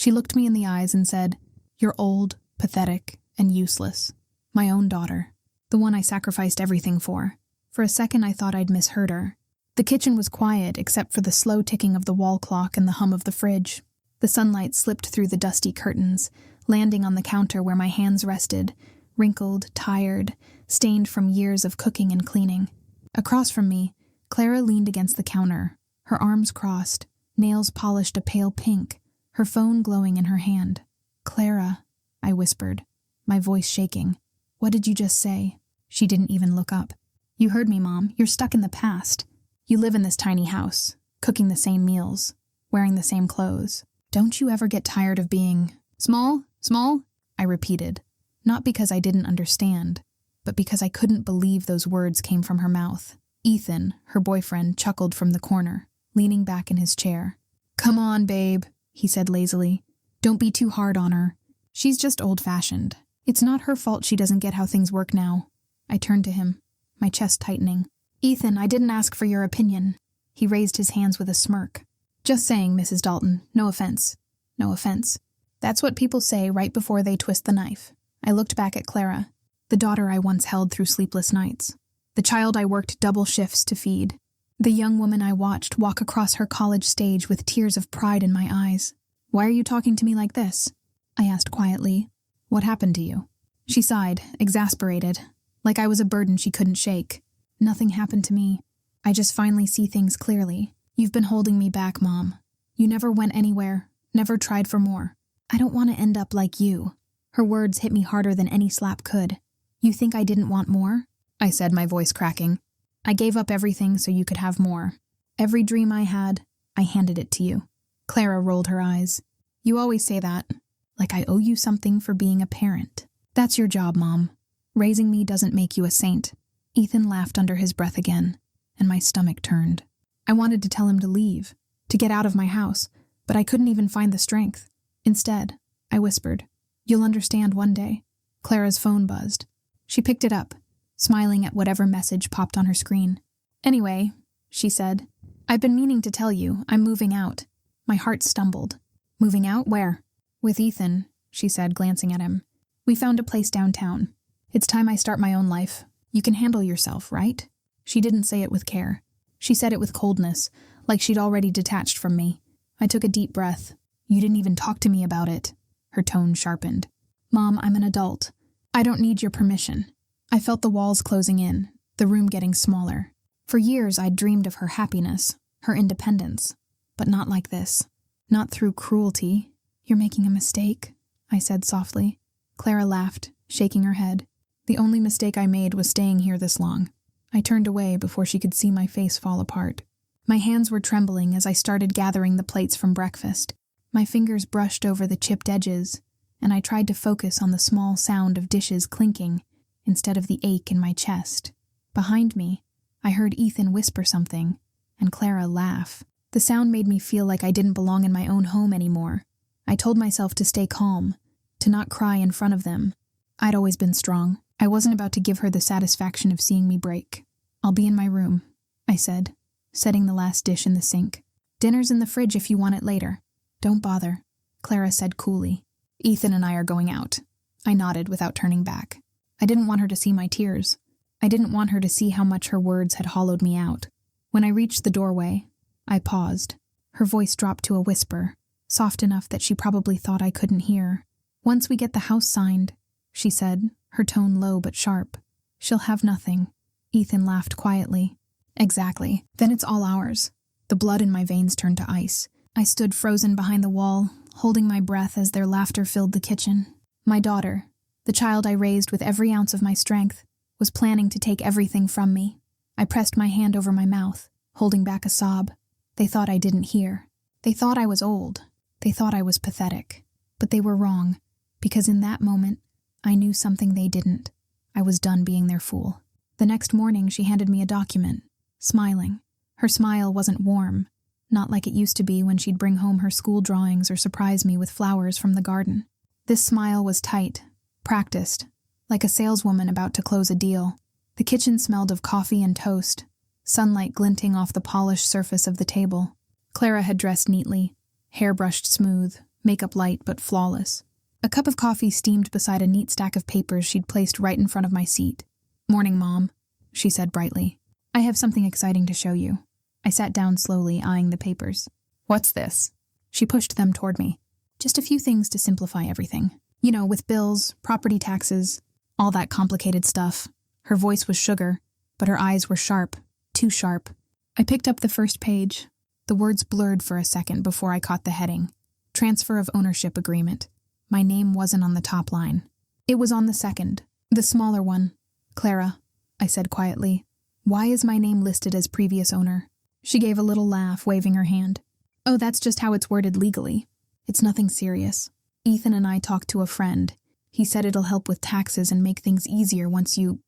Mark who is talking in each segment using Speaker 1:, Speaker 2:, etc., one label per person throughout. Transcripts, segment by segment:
Speaker 1: She looked me in the eyes and said, "You're old, pathetic, and useless. My own daughter. The one I sacrificed everything for." For a second I thought I'd misheard her. The kitchen was quiet except for the slow ticking of the wall clock and the hum of the fridge. The sunlight slipped through the dusty curtains, landing on the counter where my hands rested, wrinkled, tired, stained from years of cooking and cleaning. Across from me, Clara leaned against the counter, her arms crossed, nails polished a pale pink, her phone glowing in her hand. "Clara," I whispered, my voice shaking. "What did you just say?" She didn't even look up. "You heard me, Mom. You're stuck in the past. You live in this tiny house, cooking the same meals, wearing the same clothes. Don't you ever get tired of being small, small?" I repeated, not because I didn't understand, but because I couldn't believe those words came from her mouth. Ethan, her boyfriend, chuckled from the corner, leaning back in his chair. "Come on, babe," he said lazily. "Don't be too hard on her. She's just old-fashioned. It's not her fault she doesn't get how things work now." I turned to him, my chest tightening. "Ethan, I didn't ask for your opinion." He raised his hands with a smirk. "Just saying, Mrs. Dalton. No offense. No offense. That's what people say right before they twist the knife." I looked back at Clara, the daughter I once held through sleepless nights, the child I worked double shifts to feed, the young woman I watched walk across her college stage with tears of pride in my eyes. "Why are you talking to me like this?" I asked quietly. "What happened to you?" She sighed, exasperated, like I was a burden she couldn't shake. "Nothing happened to me. I just finally see things clearly. You've been holding me back, Mom. You never went anywhere, never tried for more. I don't want to end up like you." Her words hit me harder than any slap could. "You think I didn't want more?" I said, my voice cracking. "I gave up everything so you could have more. Every dream I had, I handed it to you." Clara rolled her eyes. "You always say that, like I owe you something for being a parent. That's your job, Mom. Raising me doesn't make you a saint." Ethan laughed under his breath again, and my stomach turned. I wanted to tell him to leave, to get out of my house, but I couldn't even find the strength. Instead, I whispered, "You'll understand one day." Clara's phone buzzed. She picked it up, smiling at whatever message popped on her screen. "Anyway," she said, "I've been meaning to tell you, I'm moving out." My heart stumbled. "Moving out? Where?" "With Ethan," she said, glancing at him. "We found a place downtown. It's time I start my own life. You can handle yourself, right?" She didn't say it with care. She said it with coldness, like she'd already detached from me. I took a deep breath. "You didn't even talk to me about it." Her tone sharpened. "Mom, I'm an adult. I don't need your permission." I felt the walls closing in, the room getting smaller. For years I'd dreamed of her happiness, her independence, but not like this. Not through cruelty. "You're making a mistake," I said softly. Clara laughed, shaking her head. "The only mistake I made was staying here this long." I turned away before she could see my face fall apart. My hands were trembling as I started gathering the plates from breakfast. My fingers brushed over the chipped edges, and I tried to focus on the small sound of dishes clinking instead of the ache in my chest. Behind me, I heard Ethan whisper something, and Clara laugh. The sound made me feel like I didn't belong in my own home anymore. I told myself to stay calm, to not cry in front of them. I'd always been strong. I wasn't about to give her the satisfaction of seeing me break. "I'll be in my room," I said, setting the last dish in the sink. "Dinner's in the fridge if you want it later." "Don't bother," Clara said coolly. "Ethan and I are going out." I nodded without turning back. I didn't want her to see my tears. I didn't want her to see how much her words had hollowed me out. When I reached the doorway, I paused. Her voice dropped to a whisper, soft enough that she probably thought I couldn't hear. "Once we get the house signed," she said, her tone low but sharp, "she'll have nothing." Ethan laughed quietly. "Exactly. Then it's all ours." The blood in my veins turned to ice. I stood frozen behind the wall, holding my breath as their laughter filled the kitchen. My daughter, the child I raised with every ounce of my strength, was planning to take everything from me. I pressed my hand over my mouth, holding back a sob. They thought I didn't hear. They thought I was old. They thought I was pathetic. But they were wrong, because in that moment, I knew something they didn't. I was done being their fool. The next morning, she handed me a document, smiling. Her smile wasn't warm, not like it used to be when she'd bring home her school drawings or surprise me with flowers from the garden. This smile was tight, practiced, like a saleswoman about to close a deal. The kitchen smelled of coffee and toast, sunlight glinting off the polished surface of the table. Clara had dressed neatly, hair brushed smooth, makeup light but flawless. A cup of coffee steamed beside a neat stack of papers she'd placed right in front of my seat. "Morning, Mom," she said brightly. "I have something exciting to show you." I sat down slowly, eyeing the papers. "What's this?" She pushed them toward me. "Just a few things to simplify everything. You know, with bills, property taxes, all that complicated stuff." Her voice was sugar, but her eyes were sharp, too sharp. I picked up the first page. The words blurred for a second before I caught the heading. Transfer of ownership agreement. My name wasn't on the top line. It was on the second, the smaller one. "Clara," I said quietly, "why is my name listed as previous owner?" She gave a little laugh, waving her hand. "Oh, that's just how it's worded legally. It's nothing serious. Ethan and I talked to a friend. He said it'll help with taxes and make things easier once you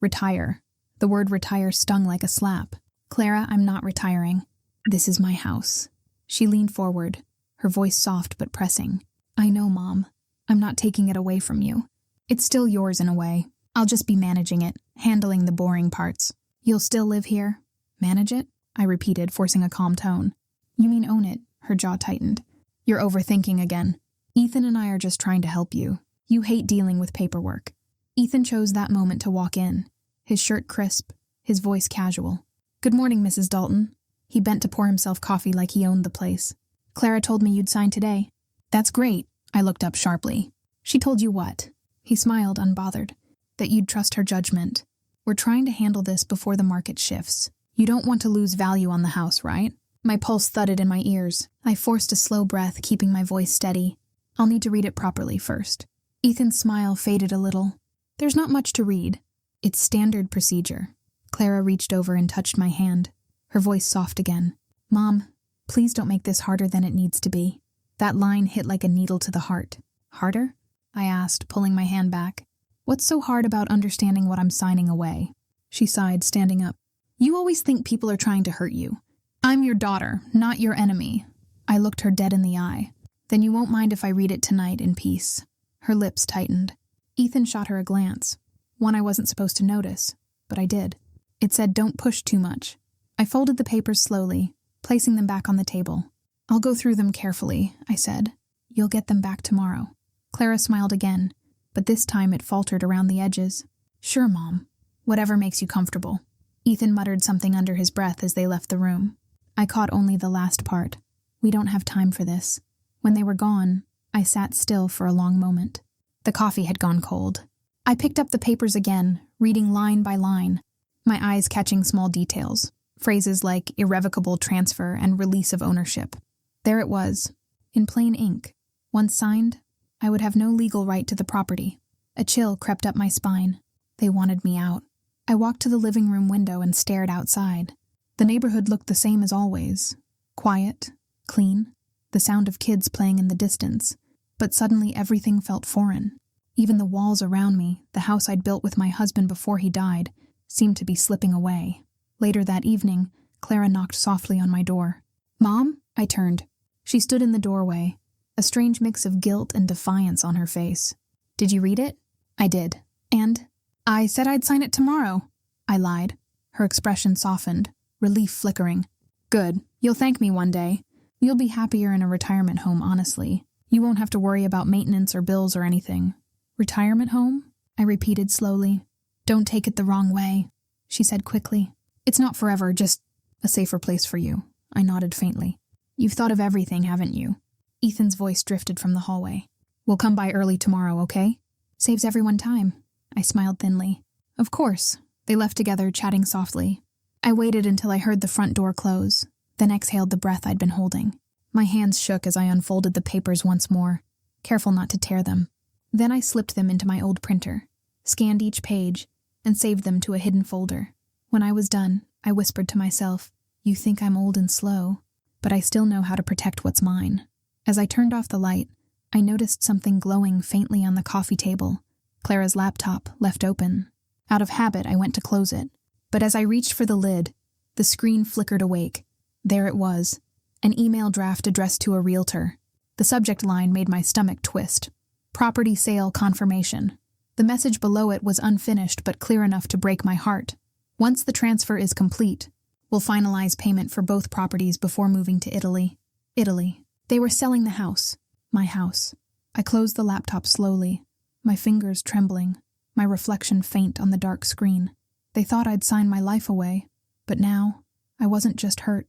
Speaker 1: retire." The word retire stung like a slap. "Clara, I'm not retiring. This is my house." She leaned forward, her voice soft but pressing. "I know, Mom. I'm not taking it away from you. It's still yours in a way. I'll just be managing it, handling the boring parts. You'll still live here?" "Manage it?" I repeated, forcing a calm tone. "You mean own it?" Her jaw tightened. "You're overthinking again. Ethan and I are just trying to help you. You hate dealing with paperwork." Ethan chose that moment to walk in, his shirt crisp, his voice casual. "Good morning, Mrs. Dalton." He bent to pour himself coffee like he owned the place. "Clara told me you'd sign today." "That's great." I looked up sharply. "She told you what?" He smiled, unbothered. "That you'd trust her judgment. We're trying to handle this before the market shifts. You don't want to lose value on the house, right?" My pulse thudded in my ears. I forced a slow breath, keeping my voice steady. "I'll need to read it properly first." Ethan's smile faded a little. "There's not much to read. It's standard procedure." Clara reached over and touched my hand, her voice soft again. "Mom, please don't make this harder than it needs to be." That line hit like a needle to the heart. "Harder?" I asked, pulling my hand back. "What's so hard about understanding what I'm signing away?" She sighed, standing up. "You always think people are trying to hurt you. I'm your daughter, not your enemy." I looked her dead in the eye. "Then you won't mind if I read it tonight in peace." Her lips tightened. Ethan shot her a glance, one I wasn't supposed to notice, but I did. It said, "Don't push too much." I folded the papers slowly, placing them back on the table. "I'll go through them carefully," I said. "You'll get them back tomorrow." Clara smiled again, but this time it faltered around the edges. "Sure, Mom. Whatever makes you comfortable." Ethan muttered something under his breath as they left the room. I caught only the last part. "We don't have time for this." When they were gone, I sat still for a long moment. The coffee had gone cold. I picked up the papers again, reading line by line, my eyes catching small details, phrases like irrevocable transfer and release of ownership. There it was, in plain ink. Once signed, I would have no legal right to the property. A chill crept up my spine. They wanted me out. I walked to the living room window and stared outside. The neighborhood looked the same as always. Quiet, clean, the sound of kids playing in the distance. But suddenly everything felt foreign. Even the walls around me, the house I'd built with my husband before he died, seemed to be slipping away. Later that evening, Clara knocked softly on my door. "Mom?" I turned. She stood in the doorway, a strange mix of guilt and defiance on her face. "Did you read it?" I did. "And?" "I said I'd sign it tomorrow." I lied. Her expression softened, relief flickering. "Good. You'll thank me one day. You'll be happier in a retirement home, honestly. You won't have to worry about maintenance or bills or anything." "Retirement home?" I repeated slowly. "Don't take it the wrong way," she said quickly. "It's not forever, just a safer place for you." I nodded faintly. "You've thought of everything, haven't you?" Ethan's voice drifted from the hallway. "We'll come by early tomorrow, okay?" "Saves everyone time." I smiled thinly. "Of course." They left together, chatting softly. I waited until I heard the front door close, then exhaled the breath I'd been holding. My hands shook as I unfolded the papers once more, careful not to tear them. Then I slipped them into my old printer, scanned each page, and saved them to a hidden folder. When I was done, I whispered to myself, "You think I'm old and slow, but I still know how to protect what's mine." As I turned off the light, I noticed something glowing faintly on the coffee table, Clara's laptop left open. Out of habit, I went to close it. But as I reached for the lid, the screen flickered awake. There it was, an email draft addressed to a realtor. The subject line made my stomach twist. "Property sale confirmation." The message below it was unfinished but clear enough to break my heart. "Once the transfer is complete, we'll finalize payment for both properties before moving to Italy." Italy. They were selling the house, My house. I closed the laptop slowly, my fingers trembling, my reflection faint on the dark screen. They thought I'd sign my life away, but now I wasn't just hurt.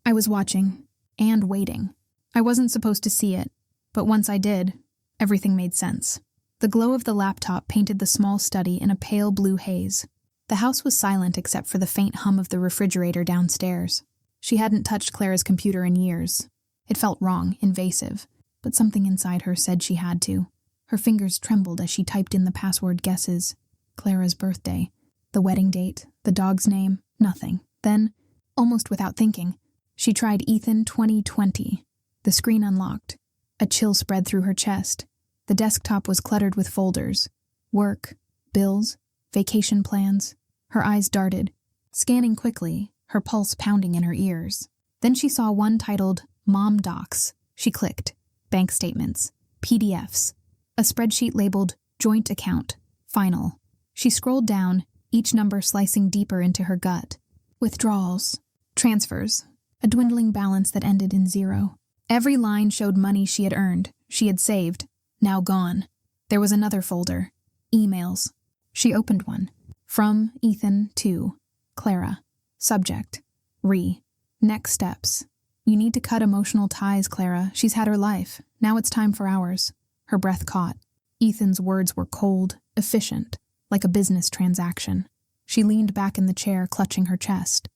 Speaker 1: I was watching and waiting. I wasn't supposed to see it, but once I did, everything made sense. The glow of the laptop painted the small study in a pale blue haze. The house was silent except for the faint hum of the refrigerator downstairs. She hadn't touched Clara's computer in years. It felt wrong, invasive, but something inside her said she had to. Her fingers trembled as she typed in the password guesses. Clara's birthday, the wedding date, the dog's name, nothing. Then, almost without thinking, she tried Ethan 2020. The screen unlocked. A chill spread through her chest. The desktop was cluttered with folders. Work, bills, vacation plans. Her eyes darted, scanning quickly, her pulse pounding in her ears. Then she saw one titled Mom Docs. She clicked. Bank statements, PDFs, a spreadsheet labeled Joint Account, Final. She scrolled down, each number slicing deeper into her gut. Withdrawals, transfers, a dwindling balance that ended in zero. Every line showed money she had earned, she had saved, now gone. There was another folder, emails. She opened one. From Ethan to Clara. Subject, Next steps. You need to cut emotional ties, Clara. She's had her life. Now it's time for ours. Her breath caught. Ethan's words were cold, efficient, like a business transaction. She leaned back in the chair, clutching her chest.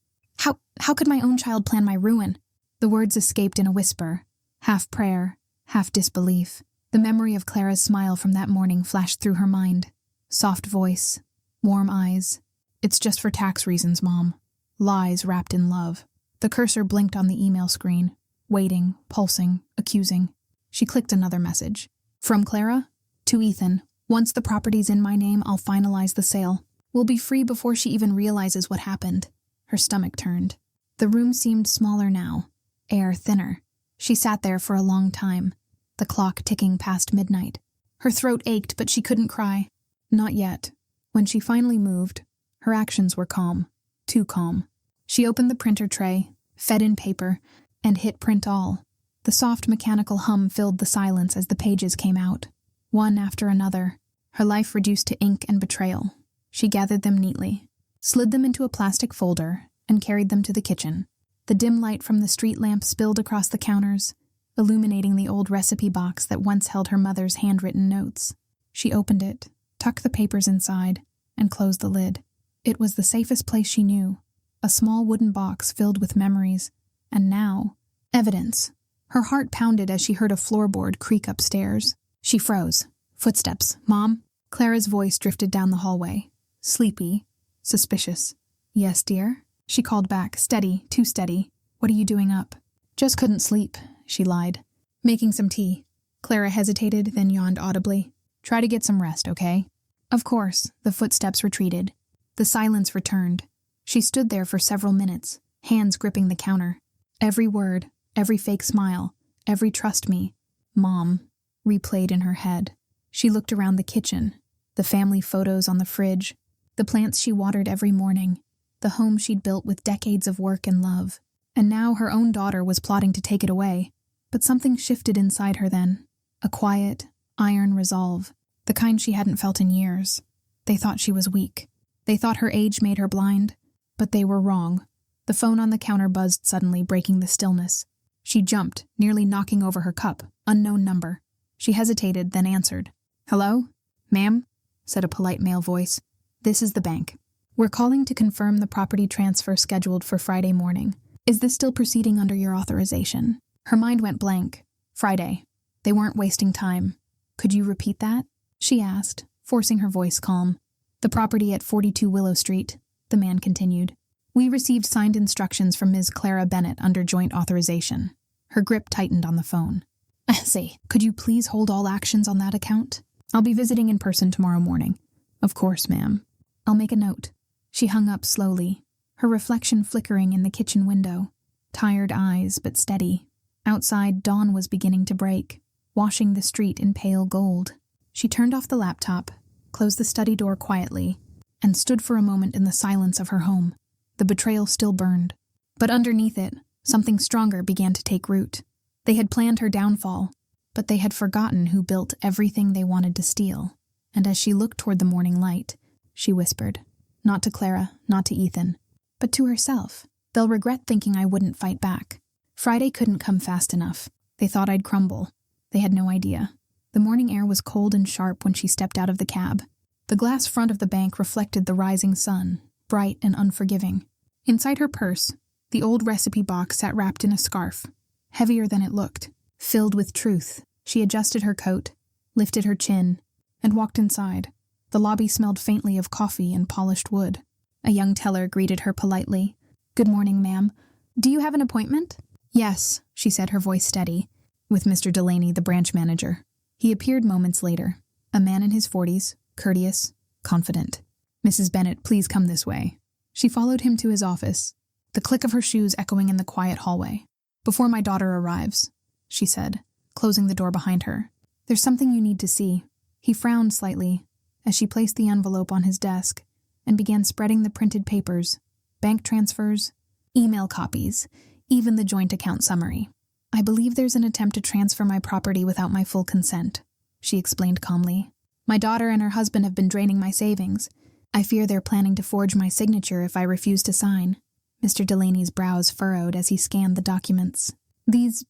Speaker 1: How could my own child plan my ruin? The words escaped in a whisper, half prayer, half disbelief. The memory of Clara's smile from that morning flashed through her mind. Soft voice, warm eyes. It's just for tax reasons, Mom. Lies wrapped in love. The cursor blinked on the email screen, waiting, pulsing, accusing. She clicked another message. From Clara? To Ethan. Once the property's in my name, I'll finalize the sale. We'll be free before she even realizes what happened. Her stomach turned. The room seemed smaller now, air thinner. She sat there for a long time, the clock ticking past midnight. Her throat ached, but she couldn't cry. Not yet. When she finally moved, her actions were calm. Too calm. She opened the printer tray, fed in paper, and hit print all. The soft mechanical hum filled the silence as the pages came out. One after another, her life reduced to ink and betrayal. She gathered them neatly, slid them into a plastic folder, and carried them to the kitchen. The dim light from the street lamp spilled across the counters, illuminating the old recipe box that once held her mother's handwritten notes. She opened it, tucked the papers inside, and closed the lid. It was the safest place she knew, a small wooden box filled with memories, and now, evidence. Her heart pounded as she heard a floorboard creak upstairs. She froze. Footsteps. Mom? Clara's voice drifted down the hallway. Sleepy. Suspicious. Yes, dear? She called back, steady, too steady. What are you doing up? Just couldn't sleep, she lied. Making some tea. Clara hesitated, then yawned audibly. Try to get some rest, okay? Of course, the footsteps retreated. The silence returned. She stood there for several minutes, hands gripping the counter. Every word, every fake smile, every trust me, Mom, replayed in her head. She looked around the kitchen, the family photos on the fridge, the plants she watered every morning, the home she'd built with decades of work and love. And now her own daughter was plotting to take it away. But something shifted inside her then. A quiet, iron resolve, the kind she hadn't felt in years. They thought she was weak. They thought her age made her blind. But they were wrong. The phone on the counter buzzed suddenly, breaking the stillness. She jumped, nearly knocking over her cup. Unknown number. She hesitated, then answered. Hello? Ma'am? Said a polite male voice. This is the bank. We're calling to confirm the property transfer scheduled for Friday morning. Is this still proceeding under your authorization? Her mind went blank. Friday. They weren't wasting time. Could you repeat that? She asked, forcing her voice calm. The property at 42 Willow Street, the man continued. We received signed instructions from Ms. Clara Bennett under joint authorization. Her grip tightened on the phone. Say, could you please hold all actions on that account? I'll be visiting in person tomorrow morning. Of course, ma'am. I'll make a note. She hung up slowly, her reflection flickering in the kitchen window. Tired eyes, but steady. Outside, dawn was beginning to break, washing the street in pale gold. She turned off the laptop, closed the study door quietly, and stood for a moment in the silence of her home. The betrayal still burned. But underneath it, something stronger began to take root. They had planned her downfall. but they had forgotten who built everything they wanted to steal, and as she looked toward the morning light, she whispered, not to Clara, not to Ethan, but to herself. They'll regret thinking I wouldn't fight back. Friday couldn't come fast enough. They thought I'd crumble. They had no idea. The morning air was cold and sharp when she stepped out of the cab. The glass front of the bank reflected the rising sun, bright and unforgiving. Inside her purse, the old recipe box sat wrapped in a scarf, heavier than it looked, filled with truth. She adjusted her coat, lifted her chin, and walked inside. The lobby smelled faintly of coffee and polished wood. A young teller greeted her politely. "Good morning, ma'am. Do you have an appointment?" "Yes," she said, her voice steady, "with Mr. Delaney, the branch manager." He appeared moments later, a man in his 40s, courteous, confident. "Mrs. Bennett, please come this way." She followed him to his office, the click of her shoes echoing in the quiet hallway. "Before my daughter arrives," she said, closing the door behind her. "There's something you need to see." He frowned slightly as she placed the envelope on his desk and began spreading the printed papers, bank transfers, email copies, even the joint account summary. "I believe there's an attempt to transfer my property without my full consent," she explained calmly. "My daughter and her husband have been draining my savings. I fear they're planning to forge my signature if I refuse to sign." Mr. Delaney's brows furrowed as he scanned the documents. These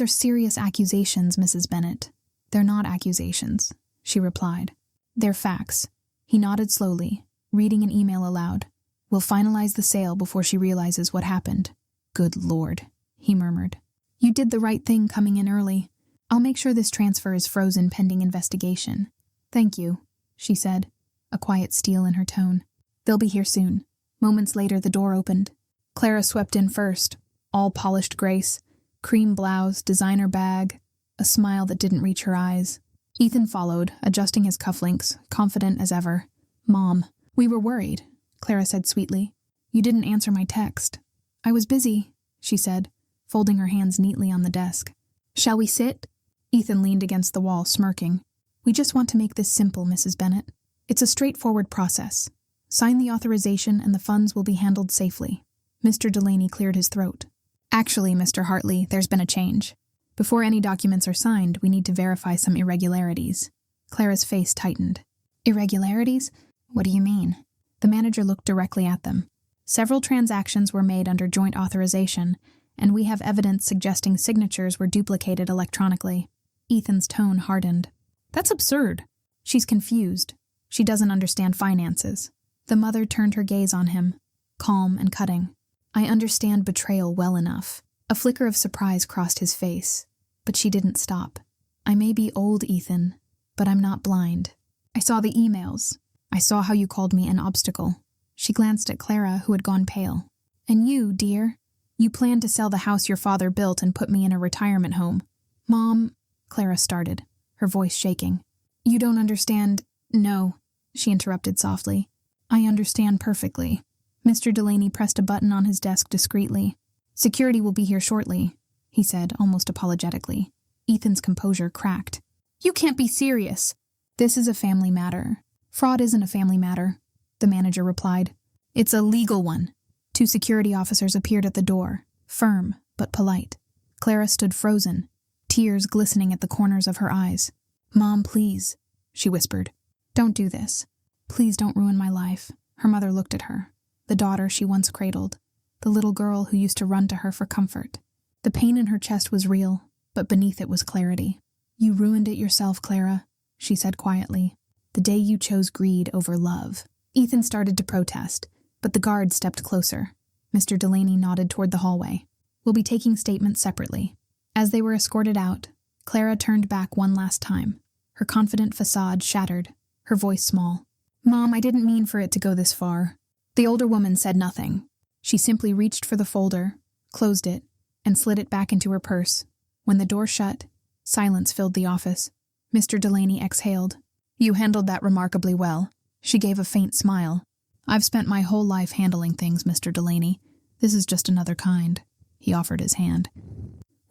Speaker 1: are serious accusations, Mrs. Bennett." "They're not accusations," she replied. "They're facts." He nodded slowly, reading an email aloud. "We'll finalize the sale before she realizes what happened." "Good Lord," he murmured. "You did the right thing coming in early. I'll make sure this transfer is frozen pending investigation." "Thank you," she said, a quiet steel in her tone. "They'll be here soon." Moments later, the door opened. Clara swept in first, all polished grace, cream blouse, designer bag, a smile that didn't reach her eyes. Ethan followed, adjusting his cufflinks, confident as ever. "Mom, we were worried," Clara said sweetly. "You didn't answer my text." "I was busy," she said, folding her hands neatly on the desk. "Shall we sit?" Ethan leaned against the wall, smirking. "We just want to make this simple, Mrs. Bennett. It's a straightforward process. Sign the authorization and the funds will be handled safely." Mr. Delaney cleared his throat. "Actually, Mr. Hartley, there's been a change. Before any documents are signed, we need to verify some irregularities." Clara's face tightened. "Irregularities? What do you mean?" The manager looked directly at them. "Several transactions were made under joint authorization, and we have evidence suggesting signatures were duplicated electronically." Ethan's tone hardened. "That's absurd." "She's confused. She doesn't understand finances." The mother turned her gaze on him, calm and cutting. "I understand betrayal well enough." A flicker of surprise crossed his face, but she didn't stop. "I may be old, Ethan, but I'm not blind. I saw the emails. I saw how you called me an obstacle." She glanced at Clara, who had gone pale. "And you, dear? You planned to sell the house your father built and put me in a retirement home." "Mom," Clara started, her voice shaking. "You don't understand." "No," she interrupted softly. "I understand perfectly." Mr. Delaney pressed a button on his desk discreetly. "Security will be here shortly," he said, almost apologetically. Ethan's composure cracked. "You can't be serious." "This is a family matter." "Fraud isn't a family matter," the manager replied. "It's a legal one." Two security officers appeared at the door, firm but polite. Clara stood frozen, tears glistening at the corners of her eyes. "Mom, please," she whispered. "Don't do this. Please don't ruin my life." Her mother looked at her, the daughter she once cradled, the little girl who used to run to her for comfort. The pain in her chest was real, but beneath it was clarity. "You ruined it yourself, Clara," she said quietly. "The day you chose greed over love." Ethan started to protest, but the guard stepped closer. Mr. Delaney nodded toward the hallway. "We'll be taking statements separately." As they were escorted out, Clara turned back one last time, her confident facade shattered, her voice small. "Mom, I didn't mean for it to go this far." The older woman said nothing. She simply reached for the folder, closed it, and slid it back into her purse. When the door shut, silence filled the office. Mr. Delaney exhaled. "You handled that remarkably well." She gave a faint smile. "I've spent my whole life handling things, Mr. Delaney. This is just another kind." He offered his hand.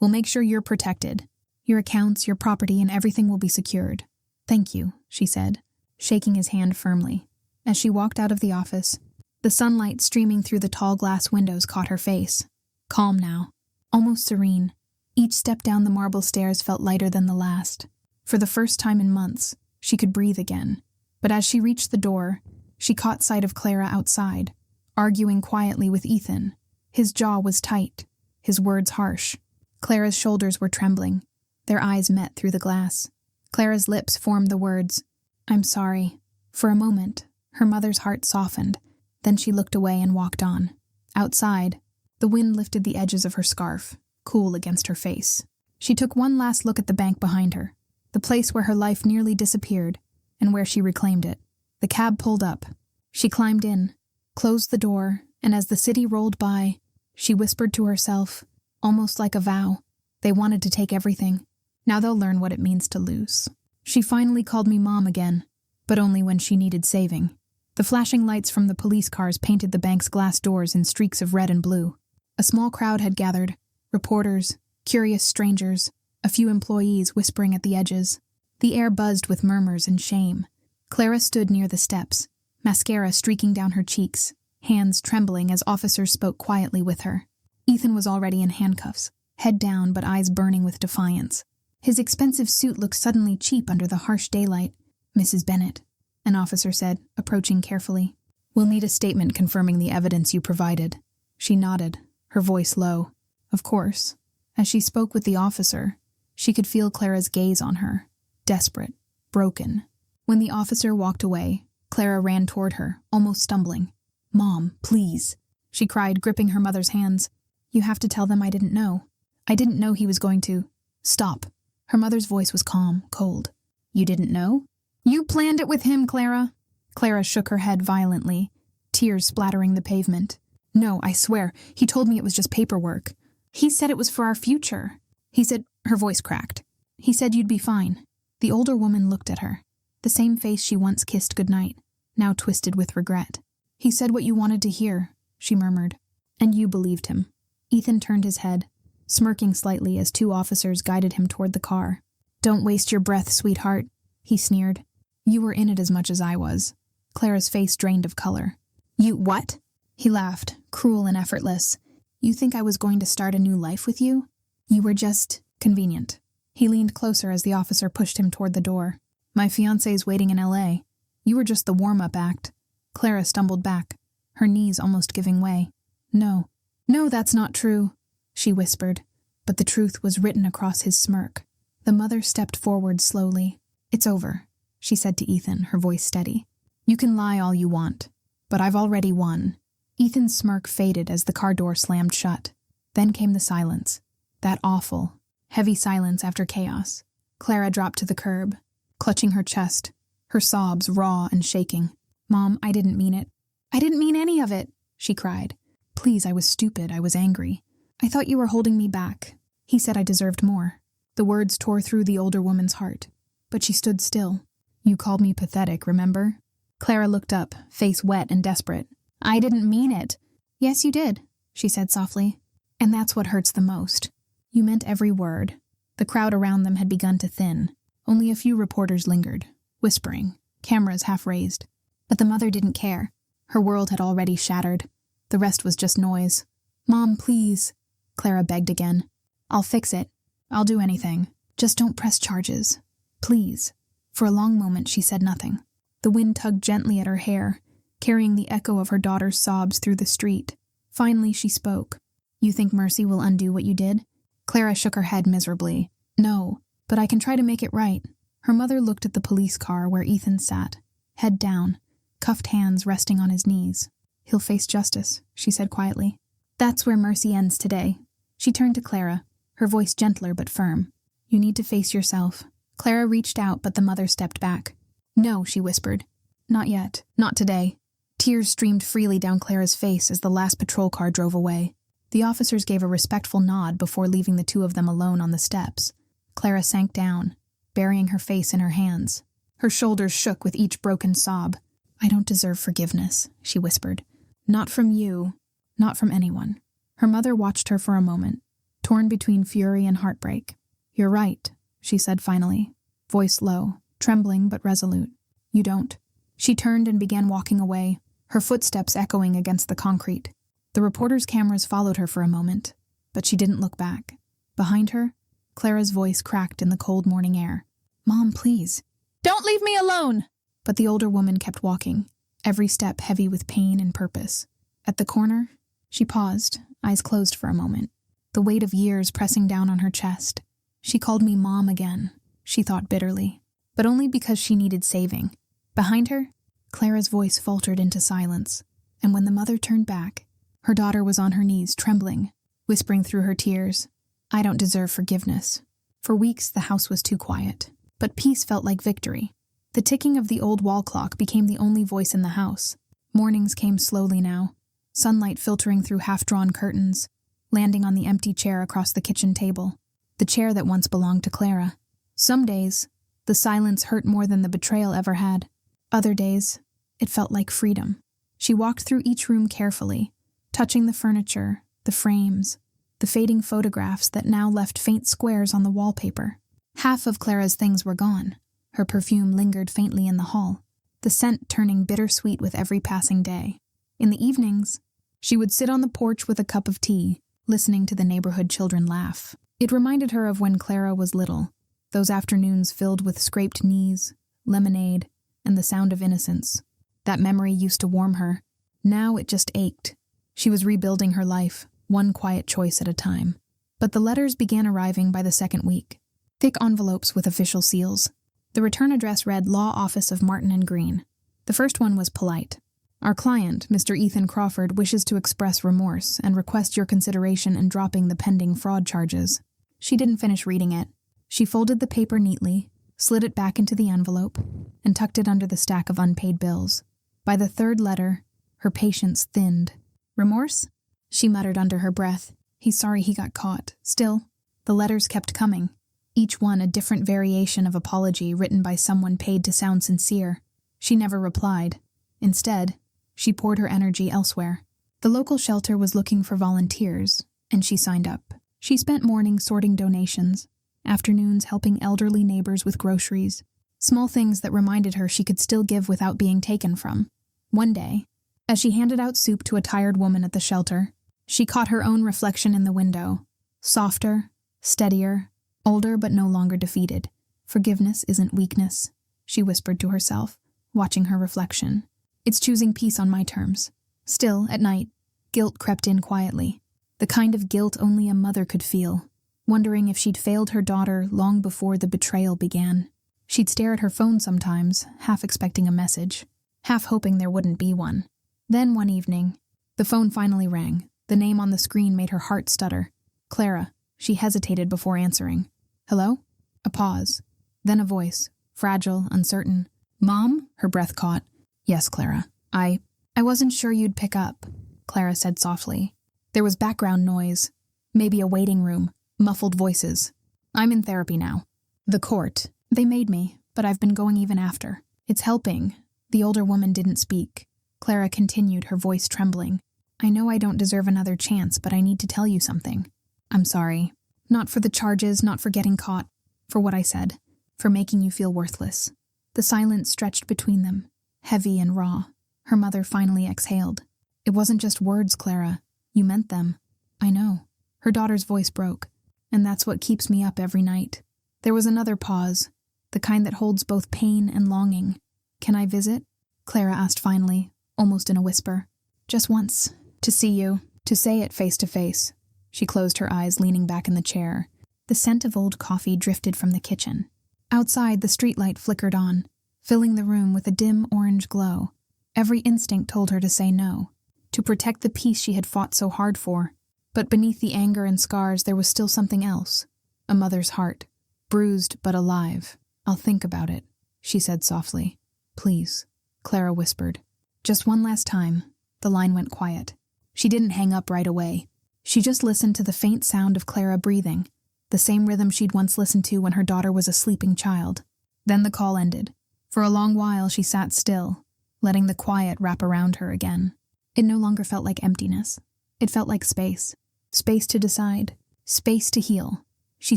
Speaker 1: "We'll make sure you're protected. Your accounts, your property, and everything will be secured." "Thank you," she said, shaking his hand firmly. As she walked out of the office, the sunlight streaming through the tall glass windows caught her face. Calm now, almost serene, Each step down the marble stairs felt lighter than the last. For the first time in months, she could breathe again. But as she reached the door, she caught sight of Clara outside, arguing quietly with Ethan. His jaw was tight, his words harsh. Clara's shoulders were trembling. Their eyes met through the glass. Clara's lips formed the words, "I'm sorry." For a moment, her mother's heart softened. Then she looked away and walked on. Outside, the wind lifted the edges of her scarf, cool against her face. She took one last look at the bank behind her, the place where her life nearly disappeared, and where she reclaimed it. The cab pulled up. She climbed in, closed the door, and as the city rolled by, she whispered to herself, almost like a vow, "They wanted to take everything. Now they'll learn what it means to lose." She finally called me Mom again, but only when she needed saving. The flashing lights from the police cars painted the bank's glass doors in streaks of red and blue. A small crowd had gathered, reporters, curious strangers, a few employees whispering at the edges. The air buzzed with murmurs and shame. Clara stood near the steps, mascara streaking down her cheeks, hands trembling as officers spoke quietly with her. Ethan was already in handcuffs, head down but eyes burning with defiance. His expensive suit looked suddenly cheap under the harsh daylight. "Mrs. Bennett," an officer said, approaching carefully. "We'll need a statement confirming the evidence you provided." She nodded, her voice low. Of course. As she spoke with the officer, she could feel Clara's gaze on her, desperate, broken. When the officer walked away, Clara ran toward her, almost stumbling. "Mom, please," she cried, gripping her mother's hands. "You have to tell them I didn't know. I didn't know he was going to—" "Stop." Her mother's voice was calm, cold. "You didn't know? You planned it with him, Clara." Clara shook her head violently, tears splattering the pavement. "No, I swear, he told me it was just paperwork. He said it was for our future. He said—" Her voice cracked. "He said you'd be fine." The older woman looked at her, the same face she once kissed goodnight, now twisted with regret. "He said what you wanted to hear," she murmured. "And you believed him." Ethan turned his head, smirking slightly as two officers guided him toward the car. "Don't waste your breath, sweetheart," he sneered. "You were in it as much as I was." Clara's face drained of color. "You what?" He laughed, cruel and effortless. "You think I was going to start a new life with you? You were just convenient." He leaned closer as the officer pushed him toward the door. "My fiancé's waiting in L.A. You were just the warm-up act." Clara stumbled back, her knees almost giving way. No, that's not true," she whispered, but the truth was written across his smirk. The mother stepped forward slowly. "It's over," she said to Ethan, her voice steady. "You can lie all you want, but I've already won." Ethan's smirk faded as the car door slammed shut. Then came the silence. That awful, heavy silence after chaos. Clara dropped to the curb, clutching her chest, her sobs raw and shaking. "Mom, I didn't mean it. I didn't mean any of it," she cried. "Please, I was stupid. I was angry. I thought you were holding me back. He said I deserved more." The words tore through the older woman's heart, but she stood still. "You called me pathetic, remember?" Clara looked up, face wet and desperate. "I didn't mean it." "Yes, you did," she said softly. "And that's what hurts the most. You meant every word." The crowd around them had begun to thin. Only a few reporters lingered, whispering, cameras half raised. But the mother didn't care. Her world had already shattered. The rest was just noise. "Mom, please," Clara begged again. "I'll fix it. I'll do anything. Just don't press charges. Please." For a long moment she said nothing. The wind tugged gently at her hair, carrying the echo of her daughter's sobs through the street. Finally she spoke. "You think mercy will undo what you did?" Clara shook her head miserably. "No, but I can try to make it right." Her mother looked at the police car where Ethan sat, head down, cuffed hands resting on his knees. "He'll face justice," she said quietly. "That's where mercy ends today." She turned to Clara, her voice gentler but firm. "You need to face yourself." Clara reached out, but the mother stepped back. "No," she whispered. "Not yet. Not today." Tears streamed freely down Clara's face as the last patrol car drove away. The officers gave a respectful nod before leaving the two of them alone on the steps. Clara sank down, burying her face in her hands. Her shoulders shook with each broken sob. "I don't deserve forgiveness," she whispered. "Not from you, not from anyone." Her mother watched her for a moment, torn between fury and heartbreak. "You're right," she said finally, voice low, trembling but resolute. "You don't." She turned and began walking away, her footsteps echoing against the concrete. The reporters' cameras followed her for a moment, but she didn't look back. Behind her, Clara's voice cracked in the cold morning air. "Mom, please. Don't leave me alone!" But the older woman kept walking, every step heavy with pain and purpose. At the corner, she paused, eyes closed for a moment, the weight of years pressing down on her chest. She called me Mom again, she thought bitterly, but only because she needed saving. Behind her, Clara's voice faltered into silence, and when the mother turned back, her daughter was on her knees, trembling, whispering through her tears, "I don't deserve forgiveness." For weeks, the house was too quiet, but peace felt like victory. The ticking of the old wall clock became the only voice in the house. Mornings came slowly now, sunlight filtering through half-drawn curtains, landing on the empty chair across the kitchen table, the chair that once belonged to Clara. Some days, the silence hurt more than the betrayal ever had. Other days, it felt like freedom. She walked through each room carefully, touching the furniture, the frames, the fading photographs that now left faint squares on the wallpaper. Half of Clara's things were gone. Her perfume lingered faintly in the hall, the scent turning bittersweet with every passing day. In the evenings, she would sit on the porch with a cup of tea, listening to the neighborhood children laugh. It reminded her of when Clara was little, those afternoons filled with scraped knees, lemonade, and the sound of innocence. That memory used to warm her. Now it just ached. She was rebuilding her life, one quiet choice at a time. But the letters began arriving by the second week. Thick envelopes with official seals. The return address read Law Office of Martin and Green. The first one was polite. "Our client, Mr. Ethan Crawford, wishes to express remorse and request your consideration in dropping the pending fraud charges." She didn't finish reading it. She folded the paper neatly, slid it back into the envelope, and tucked it under the stack of unpaid bills. By the third letter, her patience thinned. "Remorse?" she muttered under her breath. "He's sorry he got caught." Still, the letters kept coming, each one a different variation of apology written by someone paid to sound sincere. She never replied. Instead, she poured her energy elsewhere. The local shelter was looking for volunteers, and she signed up. She spent mornings sorting donations, afternoons helping elderly neighbors with groceries, small things that reminded her she could still give without being taken from. One day, as she handed out soup to a tired woman at the shelter, she caught her own reflection in the window, softer, steadier, older but no longer defeated. "Forgiveness isn't weakness," she whispered to herself, watching her reflection. "It's choosing peace on my terms." Still, at night, guilt crept in quietly, the kind of guilt only a mother could feel, wondering if she'd failed her daughter long before the betrayal began. She'd stare at her phone sometimes, half expecting a message, half hoping there wouldn't be one. Then one evening, the phone finally rang. The name on the screen made her heart stutter. "Clara." She hesitated before answering. "Hello?" A pause. Then a voice, fragile, uncertain. "Mom?" Her breath caught. "Yes, Clara. I wasn't sure you'd pick up," Clara said softly. There was background noise, maybe a waiting room, muffled voices. "I'm in therapy now." "The court. They made me, but I've been going even after. It's helping." The older woman didn't speak. Clara continued, her voice trembling. "I know I don't deserve another chance, but I need to tell you something. I'm sorry. Not for the charges, not for getting caught. For what I said. For making you feel worthless." The silence stretched between them, heavy and raw. Her mother finally exhaled. "It wasn't just words, Clara. You meant them." "I know." Her daughter's voice broke. "And that's what keeps me up every night." There was another pause, the kind that holds both pain and longing. "Can I visit?" Clara asked finally, almost in a whisper. "Just once. To see you. To say it face to face." She closed her eyes, leaning back in the chair. The scent of old coffee drifted from the kitchen. Outside, the streetlight flickered on, filling the room with a dim orange glow. Every instinct told her to say no, to protect the peace she had fought so hard for. But beneath the anger and scars, there was still something else. A mother's heart, bruised but alive. "I'll think about it," she said softly. "Please," Clara whispered. Just one last time. The line went quiet. She didn't hang up right away. She just listened to the faint sound of Clara breathing, the same rhythm she'd once listened to when her daughter was a sleeping child. Then the call ended. For a long while she sat still, letting the quiet wrap around her again. It no longer felt like emptiness. It felt like space. Space to decide. Space to heal. She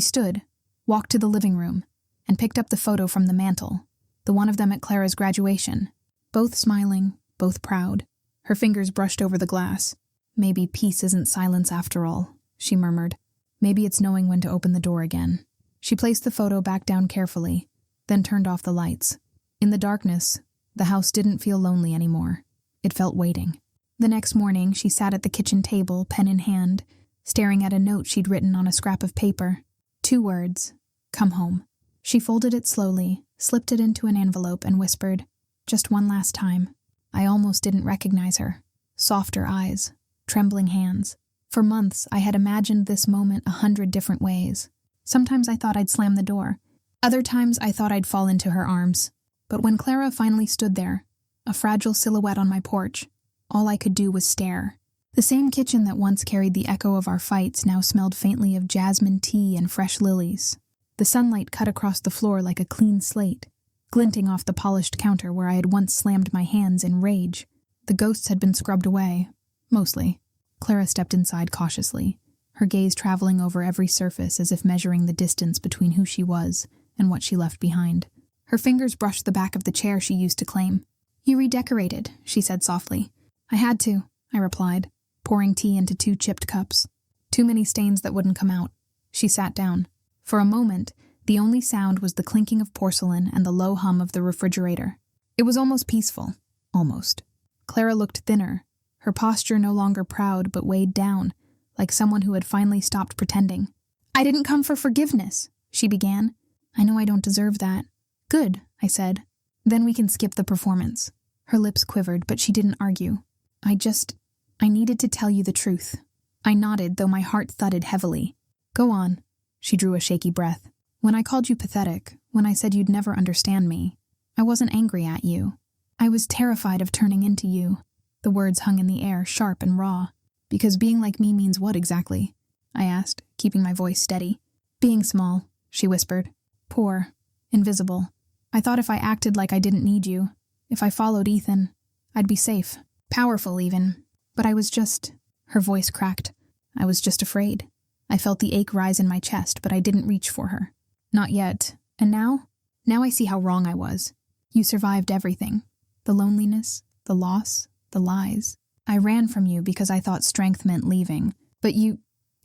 Speaker 1: stood, walked to the living room, and picked up the photo from the mantel, the one of them at Clara's graduation. Both smiling, both proud. Her fingers brushed over the glass. "Maybe peace isn't silence after all," she murmured. Maybe it's knowing when to open the door again. She placed the photo back down carefully, then turned off the lights. In the darkness, the house didn't feel lonely anymore. It felt waiting. The next morning, she sat at the kitchen table, pen in hand, staring at a note she'd written on a scrap of paper. 2 words, "Come home." She folded it slowly, slipped it into an envelope, and whispered, "Just one last time." I almost didn't recognize her. Softer eyes, trembling hands. For months, I had imagined this moment 100 different ways. Sometimes I thought I'd slam the door. Other times I thought I'd fall into her arms. But when Clara finally stood there, a fragile silhouette on my porch, all I could do was stare. The same kitchen that once carried the echo of our fights now smelled faintly of jasmine tea and fresh lilies. The sunlight cut across the floor like a clean slate, glinting off the polished counter where I had once slammed my hands in rage. The ghosts had been scrubbed away, mostly. Clara stepped inside cautiously, her gaze traveling over every surface as if measuring the distance between who she was and what she left behind. Her fingers brushed the back of the chair she used to claim. "You redecorated," she said softly. "I had to," I replied, pouring tea into 2 chipped cups. Too many stains that wouldn't come out. She sat down. For a moment, the only sound was the clinking of porcelain and the low hum of the refrigerator. It was almost peaceful. Almost. Clara looked thinner, her posture no longer proud but weighed down, like someone who had finally stopped pretending. "I didn't come for forgiveness," she began. "I know I don't deserve that." "Good," I said. "Then we can skip the performance." Her lips quivered, but she didn't argue. I needed to tell you the truth." I nodded, though my heart thudded heavily. "Go on." She drew a shaky breath. "When I called you pathetic, when I said you'd never understand me, I wasn't angry at you. I was terrified of turning into you." The words hung in the air, sharp and raw. "Because being like me means what exactly?" I asked, keeping my voice steady. "Being small," she whispered. "Poor. Invisible. I thought if I acted like I didn't need you, if I followed Ethan, I'd be safe. Powerful, even. But I was just..." Her voice cracked. "I was just afraid." I felt the ache rise in my chest, but I didn't reach for her. "Not yet. And now? Now I see how wrong I was. You survived everything. The loneliness, the loss, the lies. I ran from you because I thought strength meant leaving. But you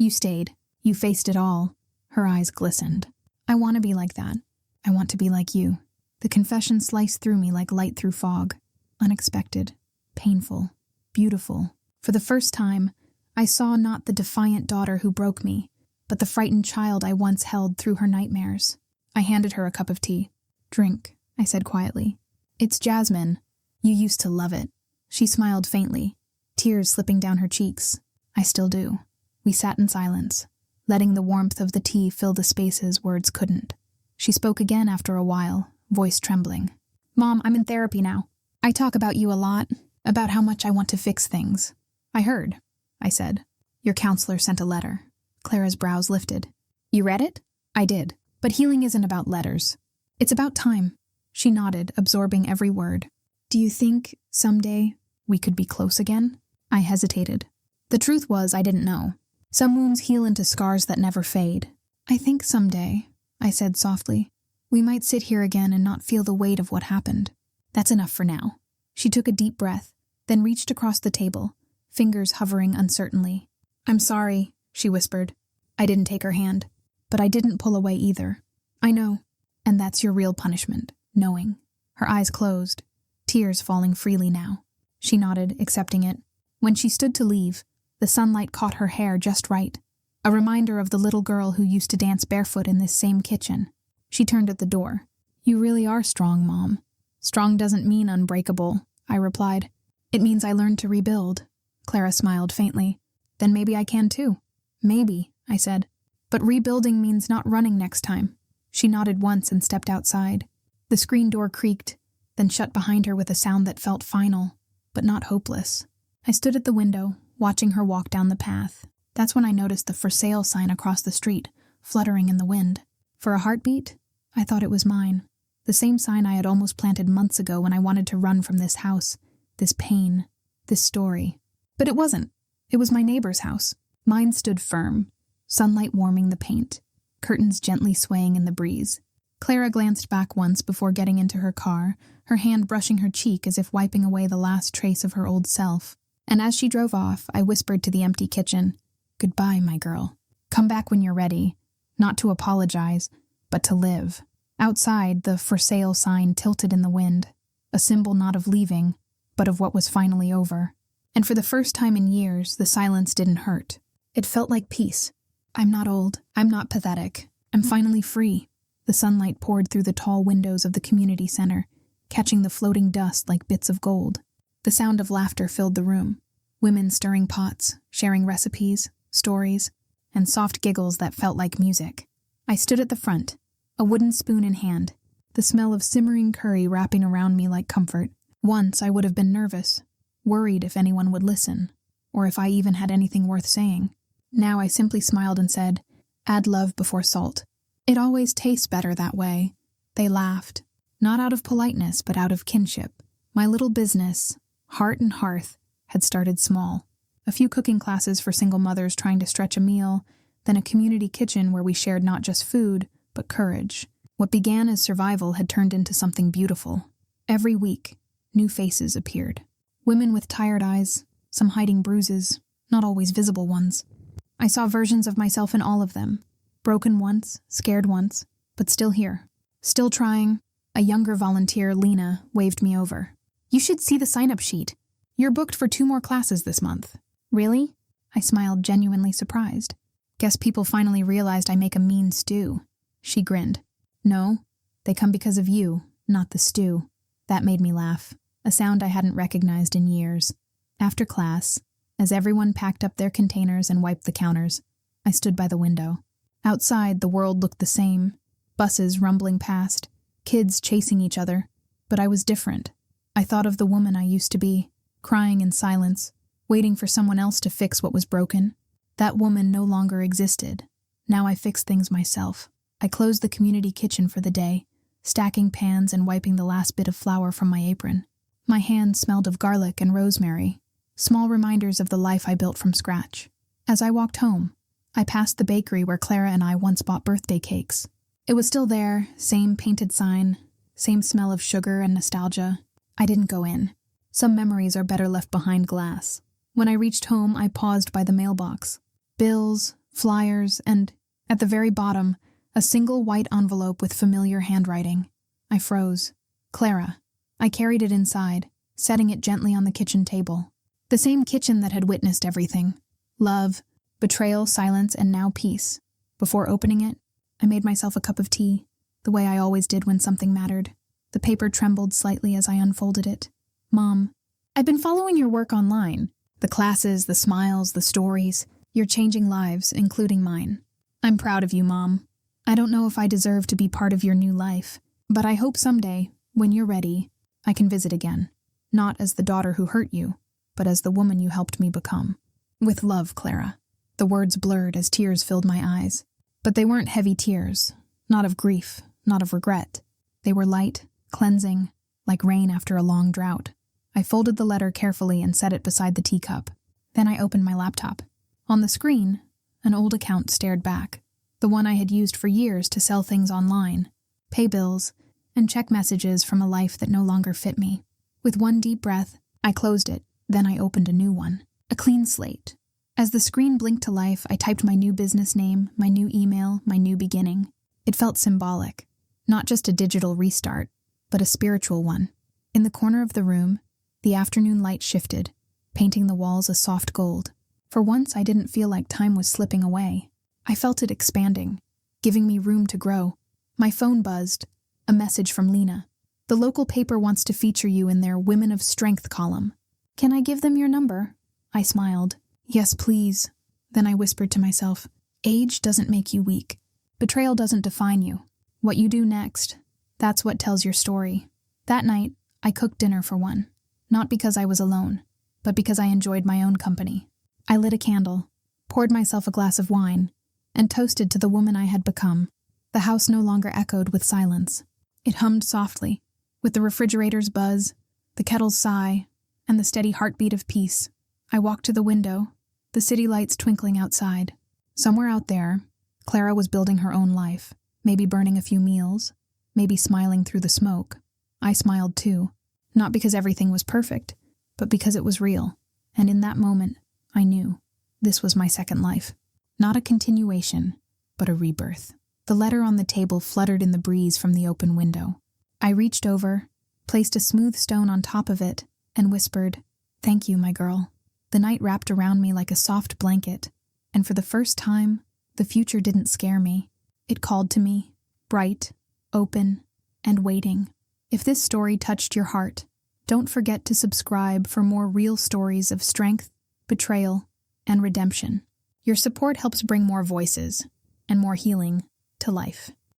Speaker 1: stayed. You faced it all." Her eyes glistened. "I want to be like that. I want to be like you." The confession sliced through me like light through fog. Unexpected. Painful. Beautiful. For the first time, I saw not the defiant daughter who broke me, but the frightened child I once held through her nightmares. I handed her a cup of tea. "Drink," I said quietly. "It's jasmine. You used to love it." She smiled faintly, tears slipping down her cheeks. I still do. We sat in silence, letting the warmth of the tea fill the spaces words couldn't. She spoke again after a while, voice trembling. "Mom, I'm in therapy now. I talk about you a lot, about how much I want to fix things." "I heard," I said. "Your counselor sent a letter." Clara's brows lifted. "You read it?" "I did. But healing isn't about letters. It's about time." She nodded, absorbing every word. "Do you think, someday, we could be close again?" I hesitated. The truth was, I didn't know. Some wounds heal into scars that never fade. "I think someday," I said softly, "we might sit here again and not feel the weight of what happened. That's enough for now." She took a deep breath, then reached across the table, fingers hovering uncertainly. "I'm sorry," she whispered. I didn't take her hand, but I didn't pull away either. "I know, and that's your real punishment, knowing." Her eyes closed, tears falling freely now. She nodded, accepting it. When she stood to leave, the sunlight caught her hair just right, a reminder of the little girl who used to dance barefoot in this same kitchen. She turned at the door. "You really are strong, Mom." "Strong doesn't mean unbreakable," I replied. "It means I learned to rebuild." Clara smiled faintly. "Then maybe I can too." "Maybe," I said. "But rebuilding means not running next time." She nodded once and stepped outside. The screen door creaked, then shut behind her with a sound that felt final, but not hopeless. I stood at the window, watching her walk down the path. That's when I noticed the "for sale" sign across the street, fluttering in the wind. For a heartbeat, I thought it was mine. The same sign I had almost planted months ago when I wanted to run from this house, this pain, this story. But it wasn't. It was my neighbor's house. Mine stood firm, sunlight warming the paint, curtains gently swaying in the breeze. Clara glanced back once before getting into her car, her hand brushing her cheek as if wiping away the last trace of her old self. And as she drove off, I whispered to the empty kitchen, "Goodbye, my girl. Come back when you're ready, not to apologize, but to live. Outside, the for sale sign tilted in the wind, a symbol not of leaving, but of what was finally over. And for the first time in years, the silence didn't hurt. It felt like peace. I'm not old. I'm not pathetic. I'm finally free. The sunlight poured through the tall windows of the community center, catching the floating dust like bits of gold. The sound of laughter filled the room. Women stirring pots, sharing recipes, stories, and soft giggles that felt like music. I stood at the front, a wooden spoon in hand, the smell of simmering curry wrapping around me like comfort. Once I would have been nervous, worried if anyone would listen, or if I even had anything worth saying. Now I simply smiled and said, "Add love before salt. It always tastes better that way." They laughed, not out of politeness, but out of kinship. My little business, Heart and Hearth, had started small. A few cooking classes for single mothers trying to stretch a meal, then a community kitchen where we shared not just food, but courage. What began as survival had turned into something beautiful. Every week, new faces appeared. Women with tired eyes, some hiding bruises, not always visible ones. I saw versions of myself in all of them. Broken once, scared once, but still here. Still trying. A younger volunteer, Lena, waved me over. "You should see the sign-up sheet. You're booked for 2 more classes this month." "Really?" I smiled, genuinely surprised. "Guess people finally realized I make a mean stew." She grinned. "No, they come because of you, not the stew." That made me laugh, a sound I hadn't recognized in years. After class, as everyone packed up their containers and wiped the counters, I stood by the window. Outside, the world looked the same. Buses rumbling past, kids chasing each other. But I was different. I thought of the woman I used to be, crying in silence, waiting for someone else to fix what was broken. That woman no longer existed. Now I fixed things myself. I closed the community kitchen for the day, stacking pans and wiping the last bit of flour from my apron. My hands smelled of garlic and rosemary, small reminders of the life I built from scratch. As I walked home, I passed the bakery where Clara and I once bought birthday cakes. It was still there, same painted sign, same smell of sugar and nostalgia. I didn't go in. Some memories are better left behind glass. When I reached home, I paused by the mailbox. Bills, flyers, and, at the very bottom, a single white envelope with familiar handwriting. I froze. Clara. I carried it inside, setting it gently on the kitchen table. The same kitchen that had witnessed everything. Love, betrayal, silence, and now peace. Before opening it, I made myself a cup of tea, the way I always did when something mattered. The paper trembled slightly as I unfolded it. "Mom, I've been following your work online. The classes, the smiles, the stories. You're changing lives, including mine. I'm proud of you, Mom. I don't know if I deserve to be part of your new life, but I hope someday, when you're ready, I can visit again. Not as the daughter who hurt you, but as the woman you helped me become. With love, Clara." The words blurred as tears filled my eyes. But they weren't heavy tears, not of grief, not of regret. They were light, cleansing, like rain after a long drought. I folded the letter carefully and set it beside the teacup. Then I opened my laptop. On the screen, an old account stared back, the one I had used for years to sell things online, pay bills, and check messages from a life that no longer fit me. With one deep breath, I closed it, then I opened a new one. A clean slate. As the screen blinked to life, I typed my new business name, my new email, my new beginning. It felt symbolic. Not just a digital restart, but a spiritual one. In the corner of the room, the afternoon light shifted, painting the walls a soft gold. For once, I didn't feel like time was slipping away. I felt it expanding, giving me room to grow. My phone buzzed, a message from Lena. "The local paper wants to feature you in their Women of Strength column. Can I give them your number?" I smiled. "Yes, please." Then I whispered to myself, "Age doesn't make you weak. Betrayal doesn't define you. What you do next, that's what tells your story." That night, I cooked dinner for one. Not because I was alone, but because I enjoyed my own company. I lit a candle, poured myself a glass of wine, and toasted to the woman I had become. The house no longer echoed with silence. It hummed softly, with the refrigerator's buzz, the kettle's sigh, and the steady heartbeat of peace. I walked to the window, the city lights twinkling outside. Somewhere out there, Clara was building her own life, maybe burning a few meals, maybe smiling through the smoke. I smiled too, not because everything was perfect, but because it was real. And in that moment, I knew this was my second life. Not a continuation, but a rebirth. The letter on the table fluttered in the breeze from the open window. I reached over, placed a smooth stone on top of it, and whispered, "Thank you, my girl." The night wrapped around me like a soft blanket, and for the first time, the future didn't scare me. It called to me, bright, open, and waiting. If this story touched your heart, don't forget to subscribe for more real stories of strength, betrayal, and redemption. Your support helps bring more voices and more healing to life.